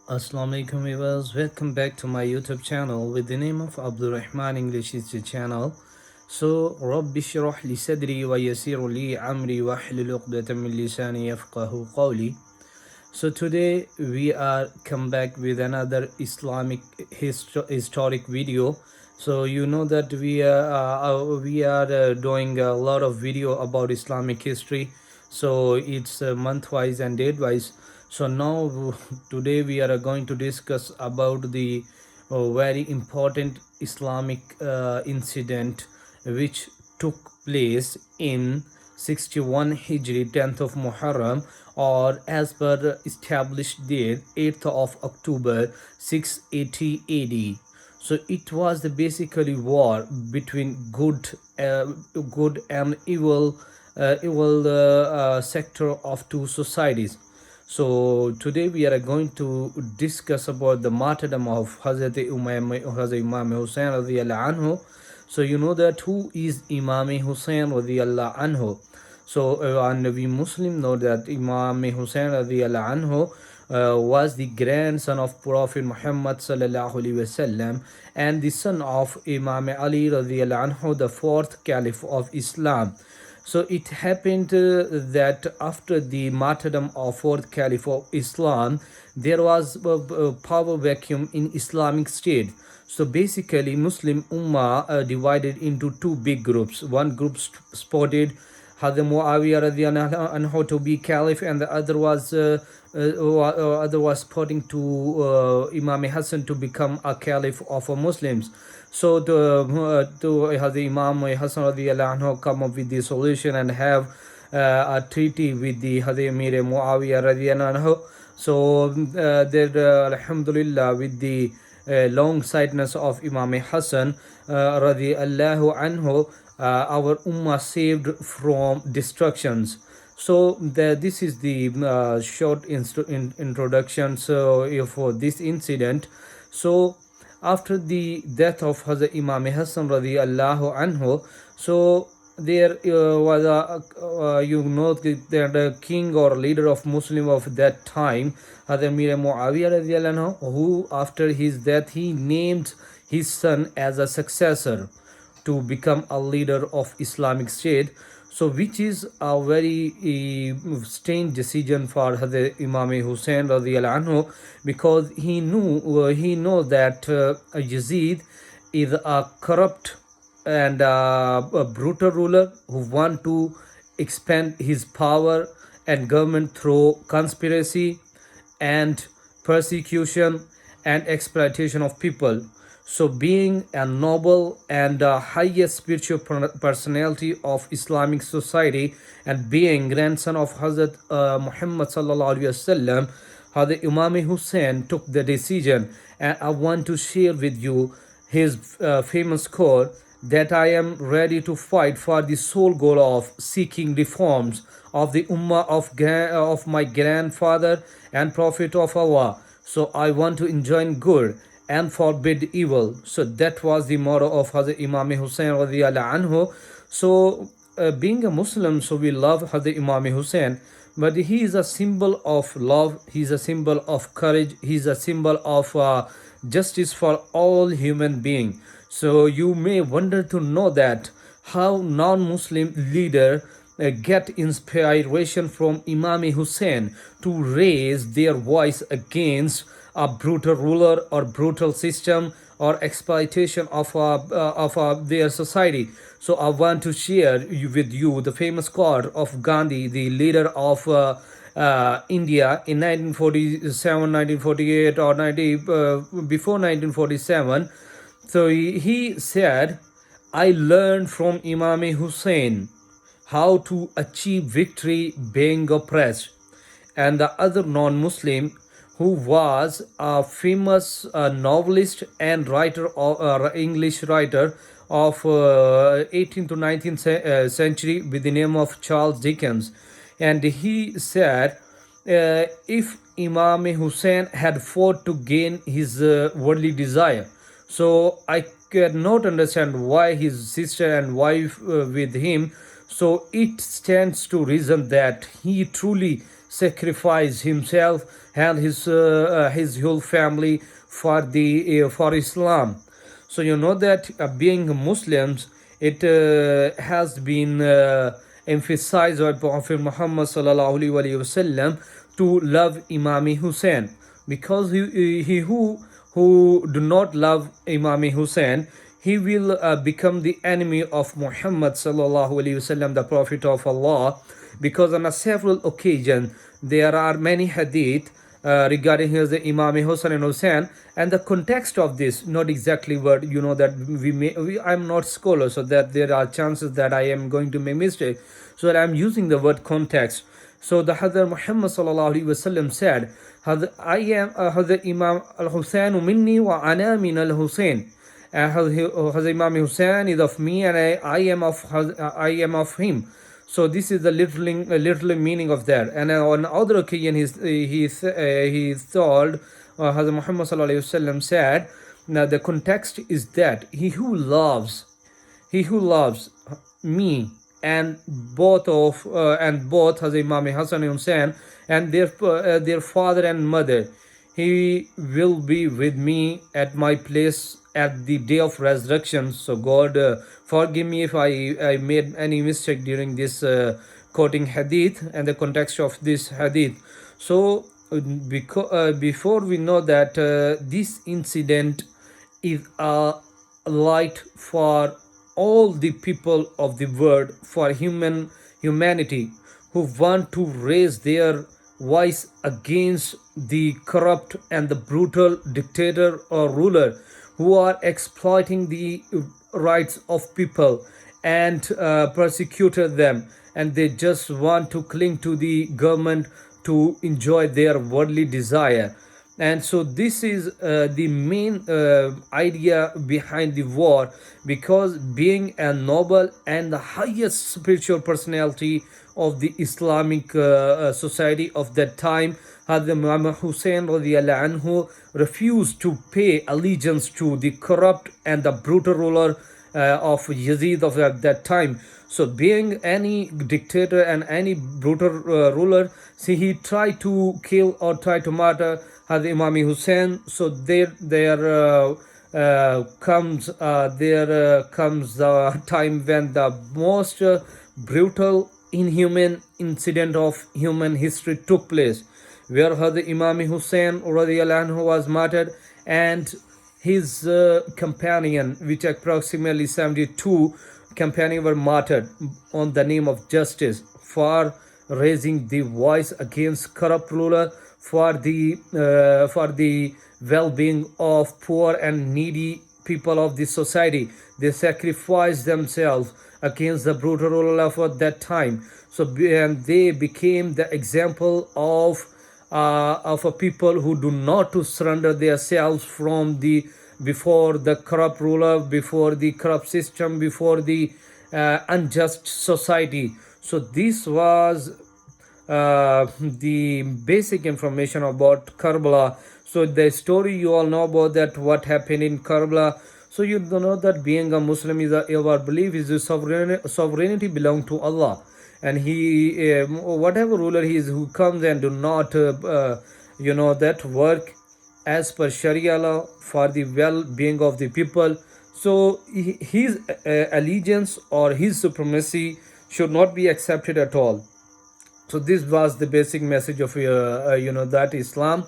Assalamu alaikum viewers, welcome back to my YouTube channel with the name of Abdul Rahman English is the channel. So Rabbi shrah li sadri wa yasir li amri wa hlul 'uqdatam min lisani yafqahu qawli. So today we are come back with another Islamic historic video. So you know that we are doing a lot of video about Islamic history. So it's month wise and date wise. So now today we are going to discuss about the very important Islamic incident which took place in 61 Hijri, 10th of Muharram, or as per established date, 8th of October 680 AD. So it was the basically war between good and evil sector of two societies. So today we are going to discuss about the martyrdom of Hazrat Imam Hussain radiallahu anhu. So you know that who is Imam Hussain radiallahu anhu. So and we Muslim know that Imam Hussain radiallahu anhu was the grandson of Prophet Muhammad sallallahu alaihi wasallam and the son of Imam Ali radiallahu anhu, the fourth caliph of Islam. So it happened that after the martyrdom of fourth caliph of Islam, there was a power vacuum in Islamic State. So basically, Muslim Ummah divided into two big groups. One group spotted Hazrat Muawiyah radiallahu anhu to be caliph, and the other was spotting to Imam Hassan to become a caliph of Muslims. So to have the Imam Hassan radiallahu anhu come up with the solution and have a treaty with the Hazrat Amir Muawiyah radiallahu anhu. So there, alhamdulillah, with the long sightness of Imam Hassan radiallahu anhu, our ummah saved from destructions. So this is the short introduction for this incident. So after the death of Hazrat Imam Hassan radiallahu anhu, so there was the king or leader of Muslim of that time, Hazrat Mir Muawiyah radiallahu anhu, who after his death he named his son as a successor to become a leader of Islamic State. So which is a very strange decision for Hazrat Imam Hussain radiallahu anhu, because he know that Yazid is a corrupt and a brutal ruler who want to expand his power and government through conspiracy and persecution and exploitation of people. So being a noble and highest spiritual personality of Islamic society and being grandson of Hazrat Muhammad sallallahu alaihi wasallam, Hazrat Imam Hussain took the decision, and I want to share with you his famous quote that I am ready to fight for the sole goal of seeking reforms of the ummah of my grandfather and prophet of Allah. So I want to enjoin good and forbid evil. So that was the motto of Hazrat Imam Hussain radiallahu anhu. So being a Muslim, so we love Hazrat Imam Hussain, but he is a symbol of love, he is a symbol of courage, he is a symbol of justice for all human beings. So you may wonder to know that how non-Muslim leader get inspiration from Imam Hussain to raise their voice against a brutal ruler or brutal system or exploitation of their society. So I want to share with you the famous quote of Gandhi, the leader of India in 1947, 1948, or before 1947. So he said, I learned from Imam Hussain how to achieve victory being oppressed. And the other non-Muslim, who was a famous novelist and writer, English writer of 18th to 19th century with the name of Charles Dickens. And he said, if Imam Hussain had fought to gain his worldly desire, so I cannot understand why his sister and wife with him. So it stands to reason that he truly sacrificed himself and his whole family for Islam. So you know that being Muslims, it has been emphasized by Prophet Muhammad sallallahu alaihi wasallam to love Imam Hussain, because he who do not love Imam Hussain, he will become the enemy of Muhammad sallallahu alaihi wasallam, the Prophet of Allah, because on a several occasions there are many hadith regarding his Imam Hussain and Hussain, and the context of this, not exactly what you know that I'm not scholar, so that there are chances that I am going to make mistake, so that I'm using the word context. So the Hadhar Muhammad sallallahu alaihi wasallam said, I am Hadhar Imam al Hussain minni wa ana min al Hussain. Hazrat Imam Hussain is of me, and I am of him. So this is the literal meaning of that. And on other occasion, he told, Hazrat Muhammad sallallahu alaihi wasallam said, now the context is that he who loves me, and both Hazrat Imam Hassan and Hussain and their father and mother, he will be with me at my place at the day of resurrection. So God forgive me if I made any mistake during this quoting hadith and the context of this hadith. So before we know that this incident is a light for all the people of the world, for humanity who want to raise their voice against the corrupt and the brutal dictator or ruler who are exploiting the rights of people and persecuted them, and they just want to cling to the government to enjoy their worldly desire. And so this is the main idea behind the war, because being a noble and the highest spiritual personality of the Islamic society of that time, Hazrat Imam Hussain radiallahu anhu refused to pay allegiance to the corrupt and the brutal ruler of Yazid of that time. So being any dictator and any brutal ruler, see, he tried to kill or try to murder Hazrat Imam Hussain. So there comes the time when the most brutal, inhuman incident of human history took place, where Hazrat Imam Hussain radiallahu anhu was martyred, and his companion, which approximately 72 companions were martyred on the name of justice, for raising the voice against corrupt ruler, for the well-being of poor and needy people of this society. They sacrificed themselves against the brutal ruler of that time. So and they became the example of a people who do not to surrender themselves before the corrupt ruler, before the corrupt system, before the unjust society. So this was the basic information about Karbala. So the story you all know about that, what happened in Karbala. So you know that being a Muslim is our belief is the sovereignty belong to Allah, and he whatever ruler he is who comes and do not that work as per Sharia law for the well-being of the people. So his allegiance or his supremacy should not be accepted at all. So this was the basic message of that Islam.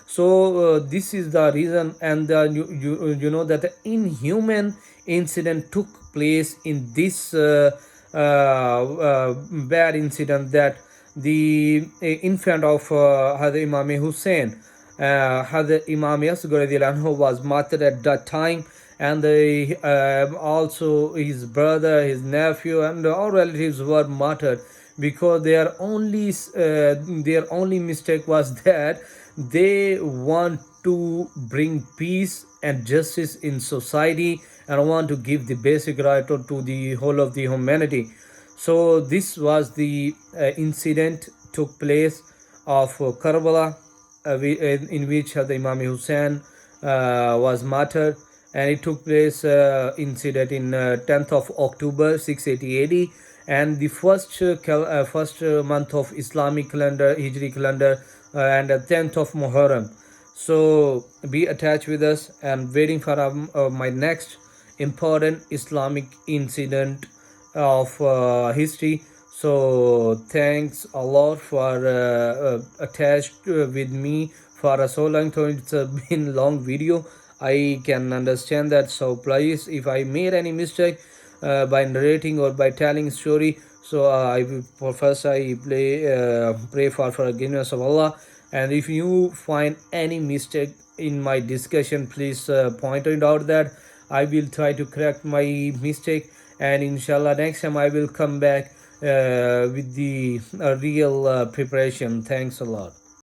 So this is the reason, and you know that the inhuman incident took place in this bad incident, that the infant of Hazrat Imam Hussain, Hazrat Imam Yasir was martyred at that time, and also his brother, his nephew, and all relatives were martyred, because their only mistake was that they want to bring peace and justice in society and want to give the basic right to the whole of the humanity. So this was the incident took place of Karbala, in which the Imam Hussain was martyred, and it took place incident in 10th of October 680 AD, and the first month of Islamic calendar, Hijri calendar, and the 10th of Muharram. So be attached with us and waiting for my next important Islamic incident of history. So thanks a lot for attached with me for a so long time. It's been long video. I can understand that. So please, if I made any mistake by narrating or by telling story, so I will first pray for forgiveness of Allah. And if you find any mistake in my discussion, please point it out that I will try to correct my mistake, and inshallah next time I will come back with the real preparation. Thanks a lot.